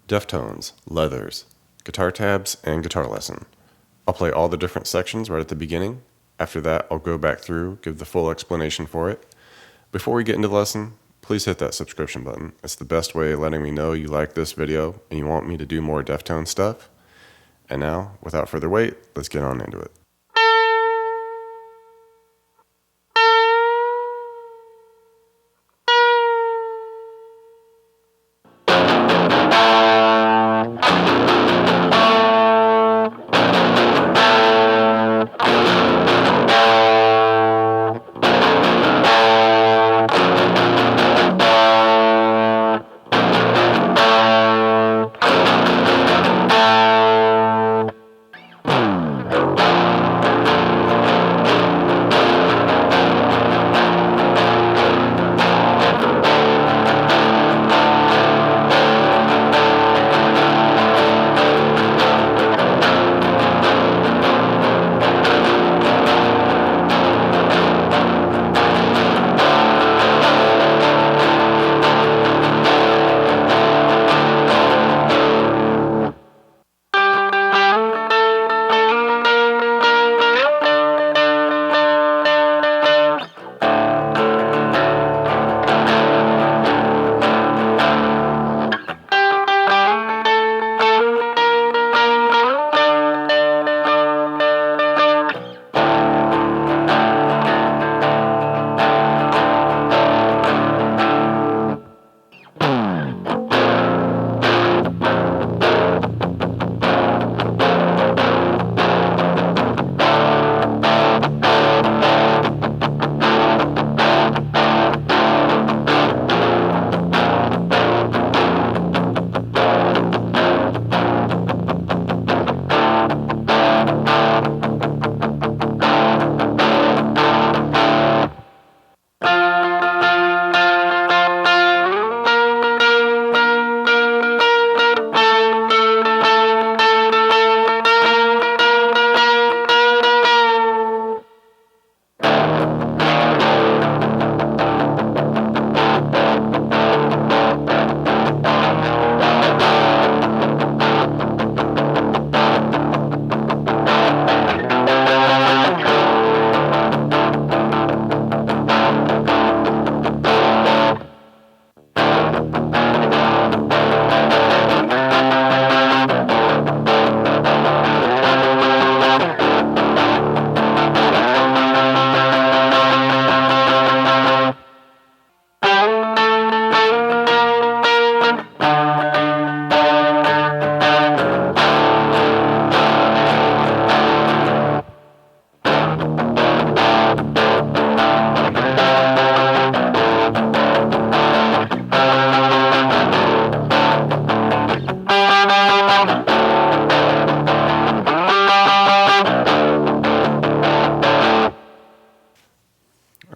Deftones, leathers, guitar tabs, and guitar lesson. I'll play all the different sections right at the beginning. After that, I'll go back through, give the full explanation for it. Before we get into the lesson, please hit that subscription button. It's the best way of letting me know you like this video and you want me to do more Deftones stuff. And now, without further wait, let's get on into it.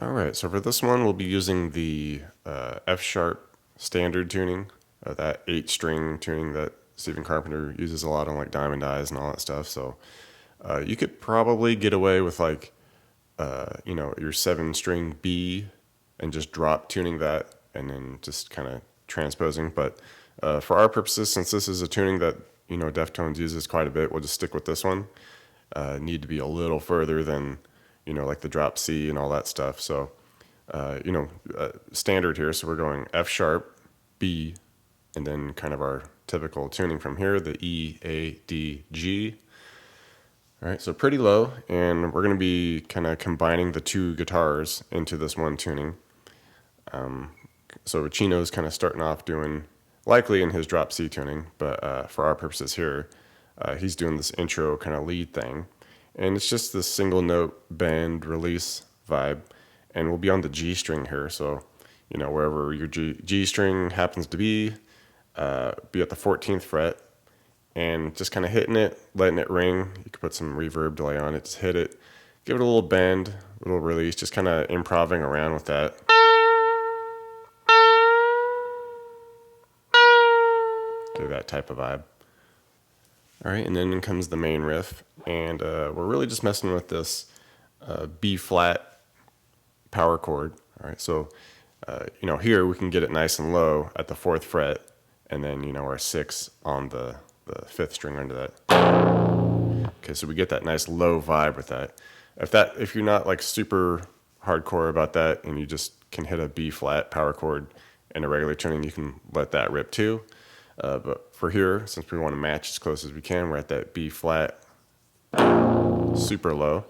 Alright, so for this one we'll be using the F sharp standard tuning, that 8-string tuning that Stephen Carpenter uses a lot on like Diamond Eyes and all that stuff. So you could probably get away with like your 7-string B and just drop tuning that and then just kind of transposing. But for our purposes, since this is a tuning that Deftones uses quite a bit, we'll just stick with this one. Need to be a little further than like the drop C and all that stuff. So standard here. So we're going F sharp, B, and then kind of our typical tuning from here, the E, A, D, G. All right, so pretty low, and we're going to be kind of combining the two guitars into this one tuning. So Chino's kind of starting off doing, likely in his drop C tuning, but for our purposes here, he's doing this intro kind of lead thing. And it's just this single note bend release vibe, and we'll be on the G string here. So, wherever your G string happens to be at the 14th fret, and just kind of hitting it, letting it ring. You could put some reverb delay on it, just hit it, give it a little bend, a little release, just kind of improvising around with that. Do that type of vibe. All right, and then comes the main riff, and we're really just messing with this B flat power chord. All right, so here we can get it nice and low at the 4th fret, and then, you know, our 6 on the 5th string under that. Okay, so we get that nice low vibe with that. If you're not like super hardcore about that and you just can hit a B flat power chord in a regular tuning, you can let that rip too. But for here, since we want to match as close as we can, we're at that B flat super low.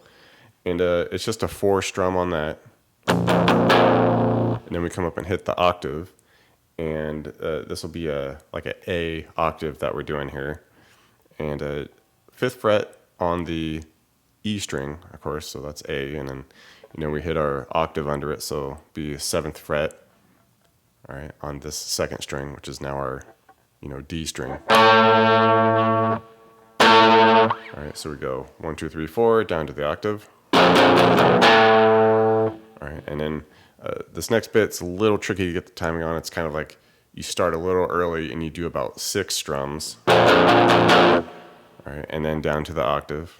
And it's just a 4 strum on that. And then we come up and hit the octave. And this will be like an A octave that we're doing here. And 5th fret on the E string, of course, so that's A. And then, you know, we hit our octave under it, so be 7th fret, all right, on this 2nd string, which is now our, you know, D string. All right, so we go 1, 2, 3, 4 down to the octave. All right, and then this next bit's a little tricky to get the timing on. It's kind of like you start a little early and you do about 6 strums. All right, and then down to the octave.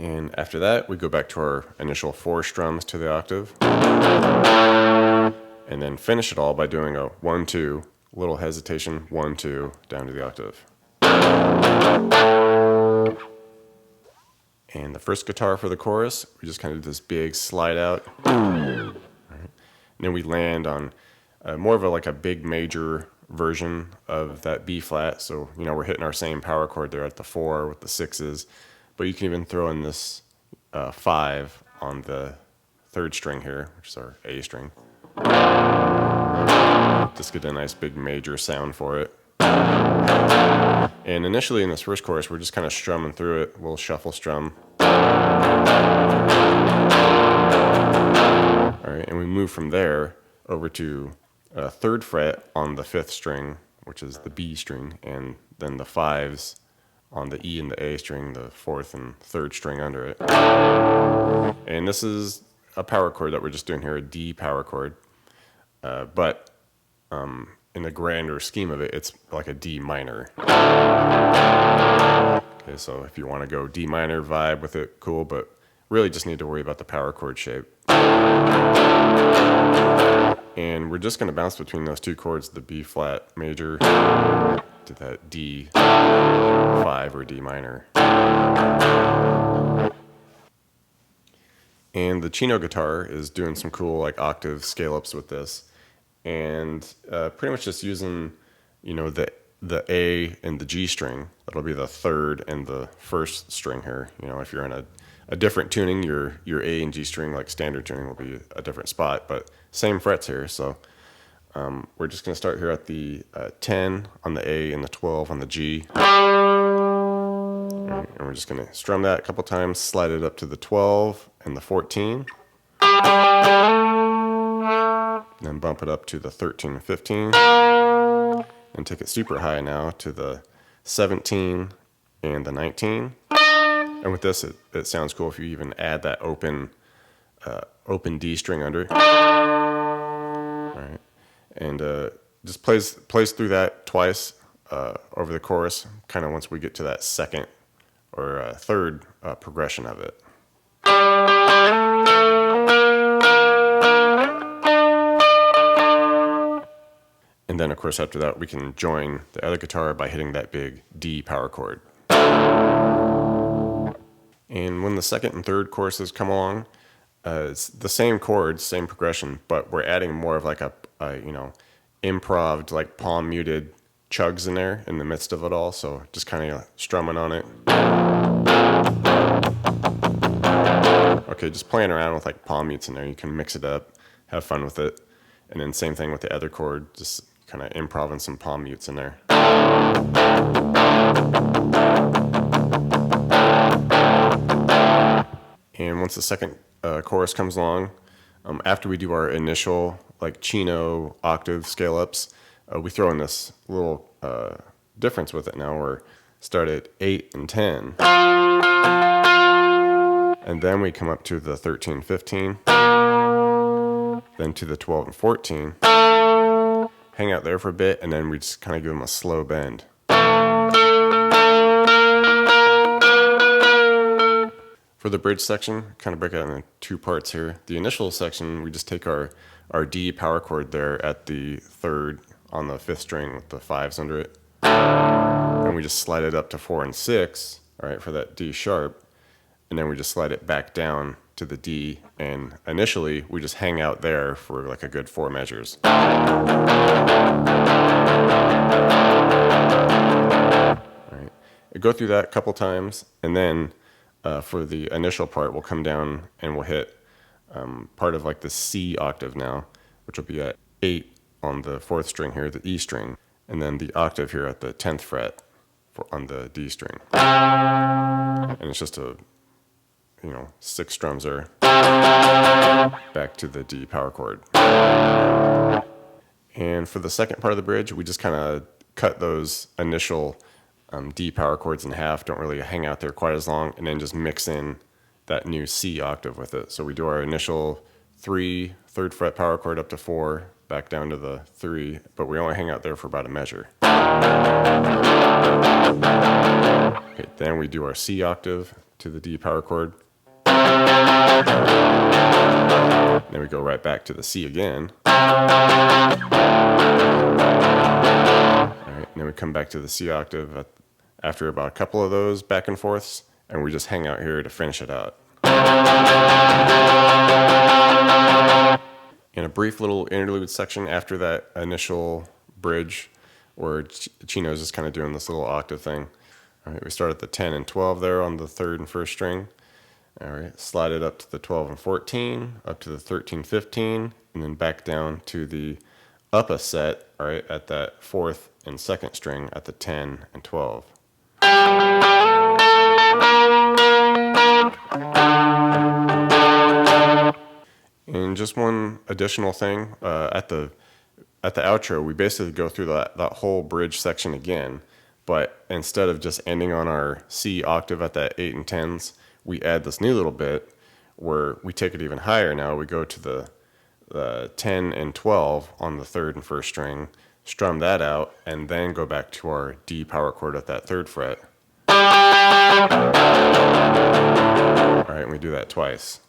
And after that, we go back to our initial 4 strums to the octave. And then finish it all by doing a 1, 2, little hesitation, 1, 2, down to the octave. And the first guitar for the chorus, we just kind of do this big slide out. Right. And then we land on more of like a big major version of that B flat. So, you know, we're hitting our same power chord there at the 4 with the 6s. But you can even throw in this 5 on the 3rd string here, which is our A string. Just get a nice big major sound for it. And initially in this first chorus, we're just kind of strumming through it, a little shuffle strum. All right, and we move from there over to 3rd fret on the 5th string, which is the B string, and then the 5s on the E and the A string, the 4th and 3rd string under it. And this is a power chord that we're just doing here, a D power chord. But in the grander scheme of it, it's like a D minor. Okay, so if you want to go D minor vibe with it, cool, but really just need to worry about the power chord shape. And we're just going to bounce between those 2 chords, the B flat major to that D5 or D minor. And the Chino guitar is doing some cool like octave scale ups with this. And pretty much just using, you know, the A and the G string. That'll be the 3rd and the 1st string here. You know, if you're in a different tuning, your A and G string, like standard tuning, will be a different spot, but same frets here. So we're just going to start here at the 10 on the A and the 12 on the G. Right, and we're just going to strum that a couple times, slide it up to the 12 and the 14. And then bump it up to the 13 and 15. And take it super high now to the 17 and the 19. And with this, it sounds cool if you even add that open D string under it. All right. And just plays through that twice over the chorus, kind of once we get to that 2nd or 3rd progression of it. And then, of course, after that, we can join the other guitar by hitting that big D power chord. And when the 2nd and 3rd choruses come along, it's the same chords, same progression, but we're adding more of like a you know, improved, like palm muted chugs in there in the midst of it all. So just kind of strumming on it. Okay, just playing around with like palm mutes in there. You can mix it up, have fun with it. And then same thing with the other chord, just kind of improvising some palm mutes in there. And once the 2nd chorus comes along, after we do our initial like Chino octave scale ups, we throw in this little difference with it now. We're start at 8 and 10. And then we come up to the 13, 15. Then to the 12 and 14. Hang out there for a bit, and then we just kind of give them a slow bend. For the bridge section, kind of break it into two parts here. The initial section, we just take our D power chord there at the third on the fifth string with the fives under it, and we just slide it up to 4 and 6, all right, for that D sharp, and then we just slide it back down to the D, and initially we just hang out there for like a good 4 measures. All right, I go through that a couple times, and then for the initial part, we'll come down and we'll hit part of like the C octave now, which will be at 8 on the 4th string here, the E string, and then the octave here at the 10th fret on the D string. And it's just a, 6 strums there, back to the D power chord. And for the second part of the bridge, we just kind of cut those initial D power chords in half, don't really hang out there quite as long, and then just mix in that new C octave with it. So we do our initial 3 3rd fret power chord up to 4, back down to the 3, but we only hang out there for about a measure. Okay, then we do our C octave to the D power chord. Then we go right back to the C again. Alright, and then we come back to the C octave after about a couple of those back and forths, and we just hang out here to finish it out. In a brief little interlude section after that initial bridge, where Chino's just kind of doing this little octave thing. All right, we start at the 10 and 12 there on the 3rd and 1st string. All right, slide it up to the 12 and 14, up to the 13, 15, and then back down to the upper set, all right, at that 4th and 2nd string at the 10 and 12. And just one additional thing, at the outro, we basically go through that whole bridge section again, but instead of just ending on our C octave at that 8 and 10s, we add this new little bit where we take it even higher now. We go to the 10 and 12 on the 3rd and 1st string, strum that out, and then go back to our D power chord at that 3rd fret. All right, and we do that twice.